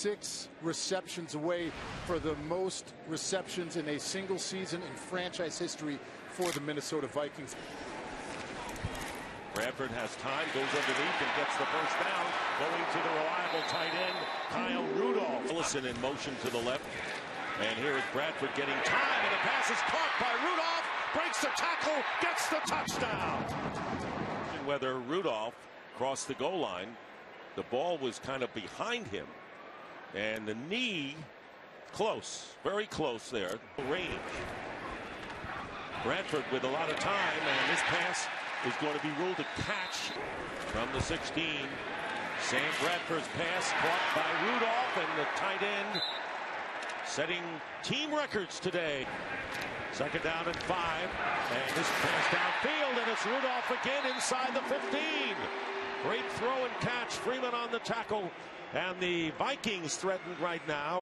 6 receptions away for the most receptions in a single season in franchise history for the Minnesota Vikings. Bradford has time, goes underneath and gets the first down, going to the reliable tight end, Kyle Rudolph. Ellison in motion to the left. And here is Bradford getting time, and the pass is caught by Rudolph, breaks the tackle, gets the touchdown. Whether Rudolph crossed the goal line, the ball was kind of behind him, and the knee close, very close there, range. Bradford with a lot of time, and this pass is going to be ruled a catch from the 16. Sam Bradford's pass caught by Rudolph, and the tight end setting team records today. 2nd down and 5, and this pass downfield, and it's Rudolph again inside the 15. Great throw and catch. Freeman on the tackle, and the Vikings threatened right now.